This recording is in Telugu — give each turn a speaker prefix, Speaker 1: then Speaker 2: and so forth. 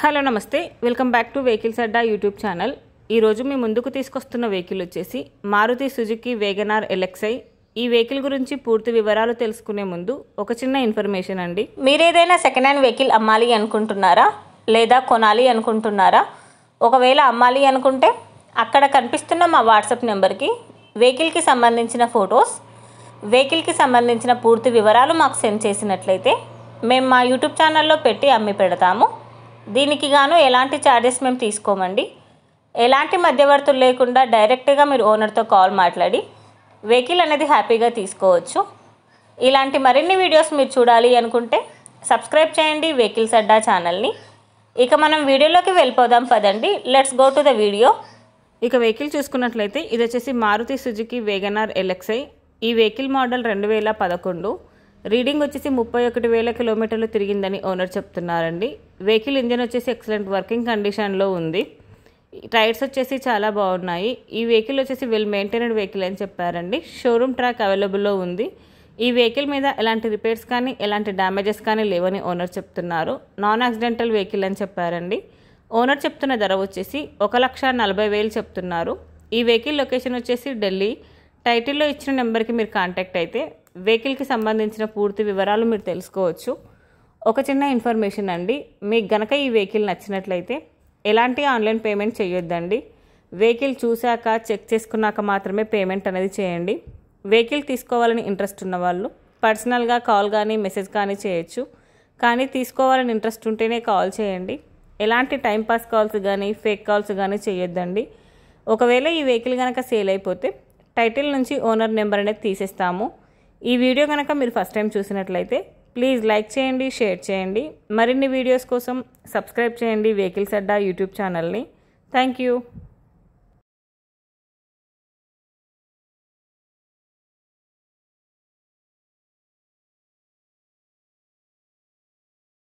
Speaker 1: హలో నమస్తే, welcome back to vehicles Adda YouTube channel. ఈరోజు మీ ముందుకు తీసుకొస్తున్న వెహికల్ వచ్చేసి మారుతి సుజుకి వేగనార్ ఎల్ఎక్స్ఐ. ఈ వెహికల్ గురించి పూర్తి వివరాలు తెలుసుకునే ముందు ఒక చిన్న ఇన్ఫర్మేషన్ అండి.
Speaker 2: మీరు ఏదైనా సెకండ్ హ్యాండ్ వెహికల్ అమ్మాలి అనుకుంటున్నారా లేదా కొనాలి అనుకుంటున్నారా? ఒకవేళ అమ్మాలి అనుకుంటే అక్కడ కనిపిస్తున్న మా వాట్సాప్ నెంబర్కి వెహికల్కి సంబంధించిన ఫొటోస్, వెహికల్కి సంబంధించిన పూర్తి వివరాలు మాకు సెండ్ చేసినట్లయితే మేము మా యూట్యూబ్ ఛానల్లో పెట్టి అమ్మి పెడతాము. దీనికి గాను ఎలాంటి ఛార్జెస్ మేము తీసుకోమండి. ఎలాంటి మధ్యవర్తులు లేకుండా డైరెక్ట్గా మీరు ఓనర్తో కాల్ మాట్లాడి వెహికల్ అనేది హ్యాపీగా తీసుకోవచ్చు. ఇలాంటి మరిన్ని వీడియోస్ మీరు చూడాలి అనుకుంటే సబ్స్క్రైబ్ చేయండి వెహికల్స్ అడ్డా ఛానల్ని. ఇక మనం వీడియోలోకి వెళ్ళిపోదాం పదండి. Let's go to the video.
Speaker 1: ఇక వెహికల్ చూసుకున్నట్లయితే ఇది వచ్చేసి మారుతి సుజుకి వేగనార్ ఎల్ఎక్స్ఐ. ఈ వెహికల్ మోడల్ 2011. రీడింగ్ వచ్చేసి 31,000 కిలోమీటర్లు తిరిగిందని ఓనర్ చెప్తున్నారండి. వెహికల్ ఇంజన్ వచ్చేసి ఎక్సలెంట్ వర్కింగ్ కండిషన్లో ఉంది. టైర్స్ వచ్చేసి చాలా బాగున్నాయి. ఈ వెహికల్ వచ్చేసి వెల్ మెయింటైన్డ్ వెహికల్ అని చెప్పారండి. షోరూమ్ ట్రాక్ అవైలబుల్లో ఉంది. ఈ వెహికల్ మీద ఎలాంటి రిపేర్స్ కానీ ఎలాంటి డ్యామేజెస్ కానీ లేవని ఓనర్ చెప్తున్నారు. నాన్ యాక్సిడెంటల్ వెహికల్ అని చెప్పారండి. ఓనర్ చెప్తున్న ధర వచ్చేసి 1,40,000 చెప్తున్నారు. ఈ వెహికల్ లొకేషన్ వచ్చేసి ఢిల్లీ. టైటిల్లో ఇచ్చిన నెంబర్కి మీరు కాంటాక్ట్ అయితే వెహికల్కి సంబంధించిన పూర్తి వివరాలు మీరు తెలుసుకోవచ్చు. ఒక చిన్న ఇన్ఫర్మేషన్ అండి, మీకు గనక ఈ వెహికల్ నచ్చినట్లయితే ఎలాంటి ఆన్లైన్ పేమెంట్ చేయొద్దండి. వెహికల్ చూశాక చెక్ చేసుకున్నాక మాత్రమే పేమెంట్ అనేది చేయండి. వెహికల్ తీసుకోవాలని ఇంట్రెస్ట్ ఉన్న వాళ్ళు పర్సనల్గా కాల్ కానీ మెసేజ్ కానీ చేయొచ్చు. కానీ తీసుకోవాలని ఇంట్రెస్ట్ ఉంటేనే కాల్ చేయండి. ఎలాంటి టైంపాస్ కాల్స్ కానీ ఫేక్ కాల్స్ కానీ చేయొద్దండి. ఒకవేళ ఈ వెహికల్ కనుక సేల్ అయిపోతే టైటిల్ నుంచి ఓనర్ నెంబర్ అనేది తీసేస్తాము. ఈ వీడియో కనుక మీరు ఫస్ట్ టైం చూసినట్లయితే ప్లీజ్ లైక్ చేయండి, షేర్ చేయండి. మరిన్ని వీడియోస్ కోసం సబ్స్క్రైబ్ చేయండి వెహికల్స్ అడ్డా యూట్యూబ్ ఛానల్ని. Thank you.